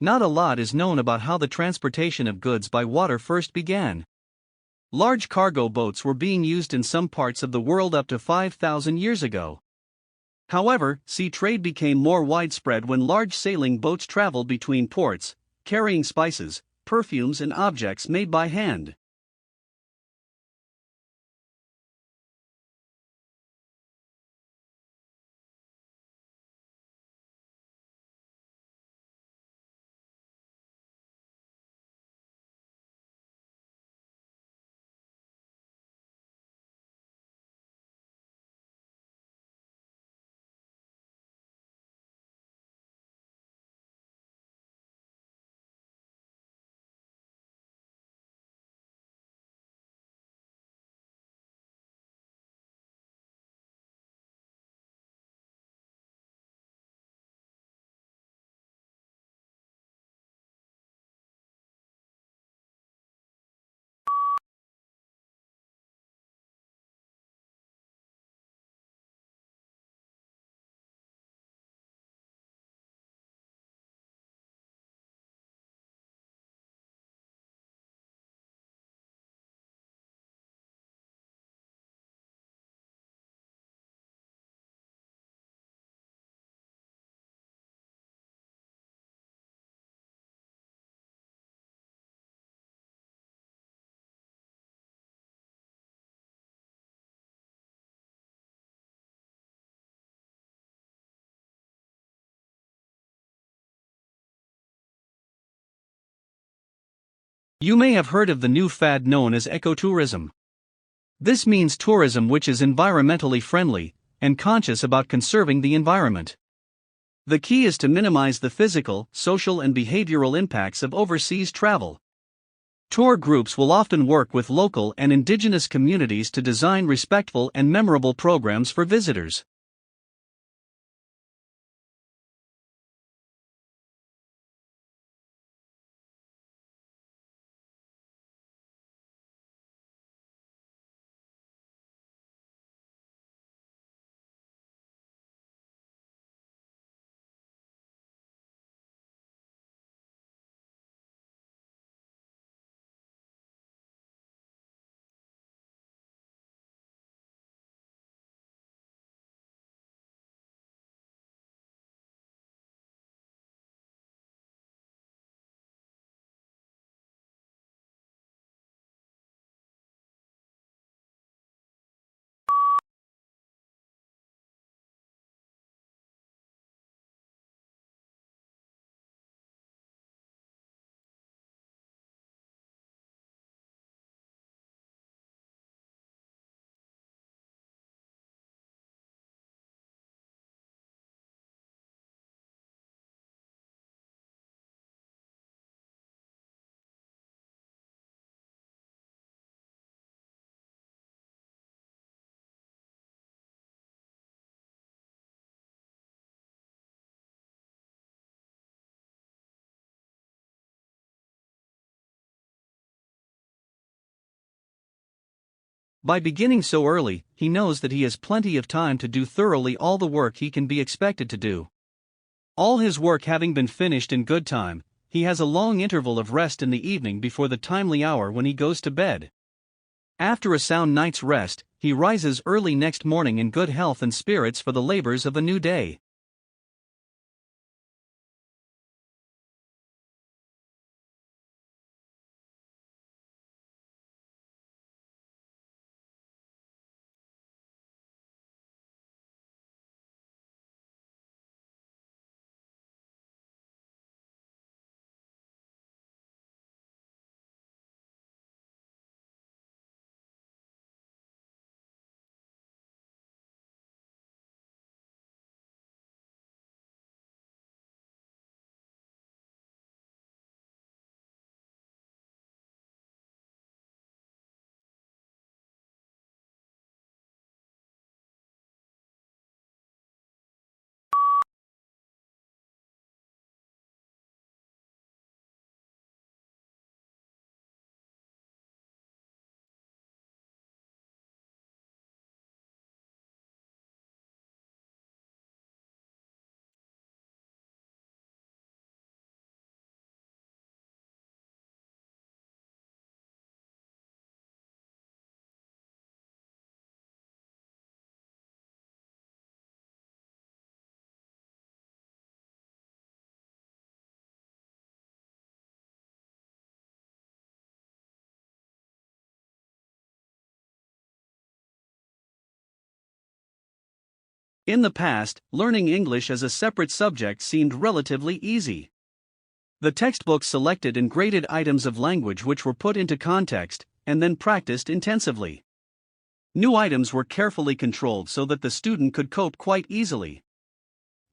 Not a lot is known about how the transportation of goods by water first began. Large cargo boats were being used in some parts of the world up to 5,000 years ago. However, sea trade became more widespread when large sailing boats traveled between ports, carrying spices, perfumes, and objects made by hand. You may have heard of the new fad known as ecotourism. This means tourism which is environmentally friendly and conscious about conserving the environment. The key is to minimize the physical, social, and behavioral impacts of overseas travel. Tour groups will often work with local and indigenous communities to design respectful and memorable programs for visitors. By beginning so early, he knows that he has plenty of time to do thoroughly all the work he can be expected to do. All his work having been finished in good time, he has a long interval of rest in the evening before the timely hour when he goes to bed. After a sound night's rest, he rises early next morning in good health and spirits for the labors of a new day. In the past, learning English as a separate subject seemed relatively easy. The textbooks selected and graded items of language which were put into context, and then practiced intensively. New items were carefully controlled so that the student could cope quite easily.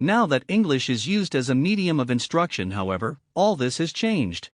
Now that English is used as a medium of instruction, however, all this has changed.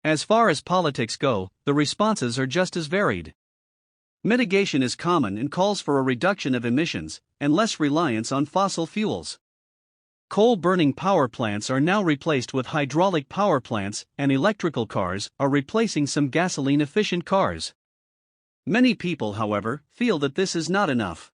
As far as politics go, the responses are just as varied. Mitigation is common and calls for a reduction of emissions and less reliance on fossil fuels. Coal-burning power plants are now replaced with hydraulic power plants, and electrical cars are replacing some gasoline-efficient cars. Many people, however, feel that this is not enough.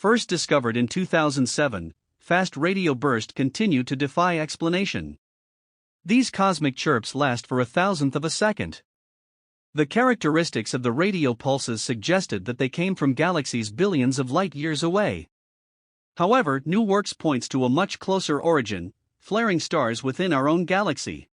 First discovered in 2007, fast radio bursts continue to defy explanation. These cosmic chirps last for 1,000th of a second. The characteristics of the radio pulses suggested that they came from galaxies billions of light years away. However, new works points to a much closer origin, flaring stars within our own galaxy.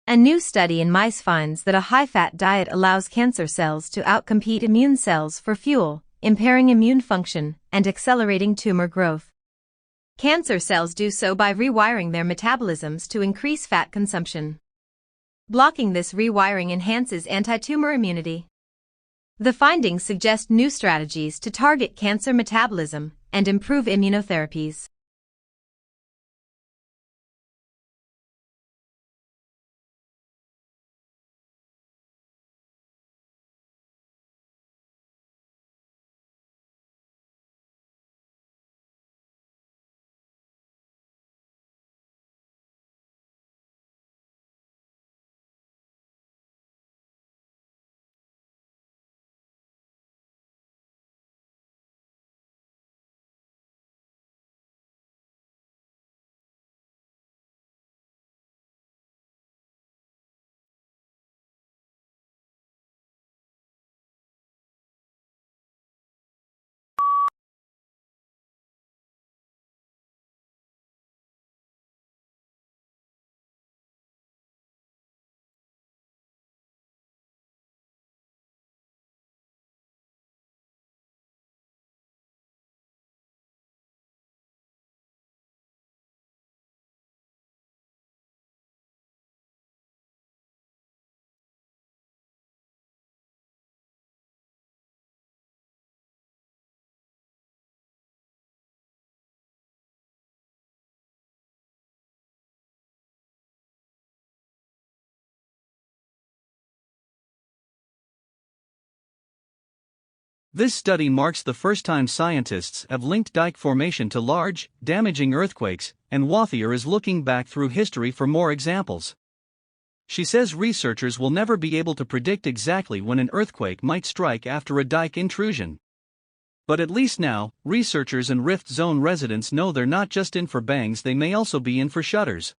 A new study in mice finds that a high-fat diet allows cancer cells to outcompete immune cells for fuel, impairing immune function and accelerating tumor growth. Cancer cells do so by rewiring their metabolisms to increase fat consumption. Blocking this rewiring enhances anti-tumor immunity. The findings suggest new strategies to target cancer metabolism and improve immunotherapies. This study marks the first time scientists have linked dike formation to large, damaging earthquakes, and Wathier is looking back through history for more examples. She says researchers will never be able to predict exactly when an earthquake might strike after a dike intrusion. But at least now, researchers and Rift Zone residents know they're not just in for bangs, they may also be in for shudders.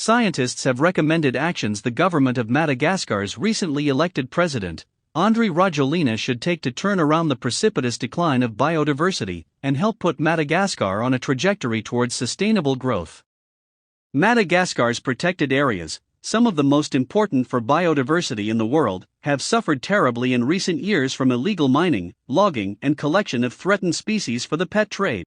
Scientists have recommended actions the government of Madagascar's recently elected president, Andry Rajoelina, should take to turn around the precipitous decline of biodiversity and help put Madagascar on a trajectory towards sustainable growth. Madagascar's protected areas, some of the most important for biodiversity in the world, have suffered terribly in recent years from illegal mining, logging, and collection of threatened species for the pet trade.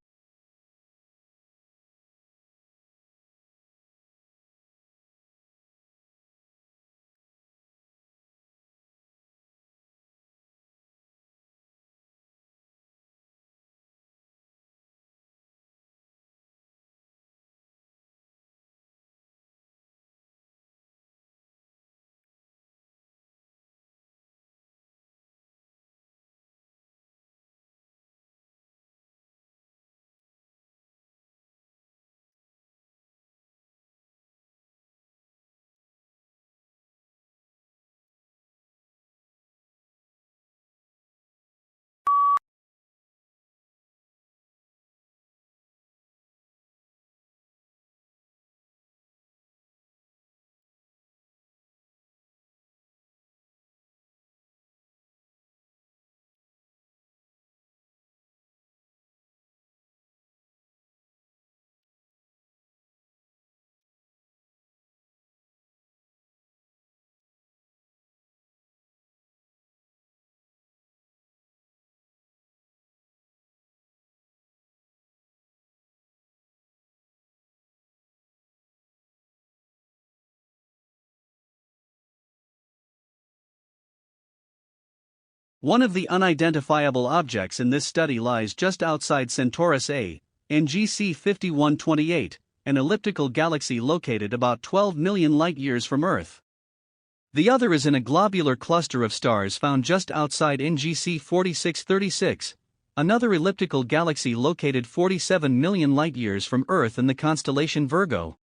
One of the unidentifiable objects in this study lies just outside Centaurus A, NGC 5128, an elliptical galaxy located about 12 million light-years from Earth. The other is in a globular cluster of stars found just outside NGC 4636, another elliptical galaxy located 47 million light-years from Earth in the constellation Virgo.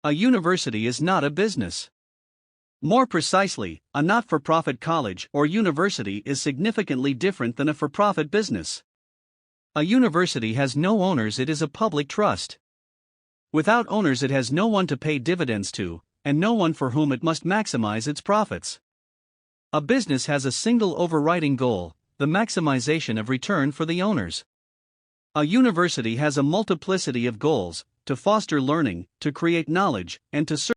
A university is not a business. More precisely, a not-for-profit college or university is significantly different than a for-profit business. A university has no owners, it is a public trust. Without owners, it has no one to pay dividends to, and no one for whom it must maximize its profits. A business has a single overriding goal, the maximization of return for the owners. A university has a multiplicity of goals: to foster learning, to create knowledge, and to serve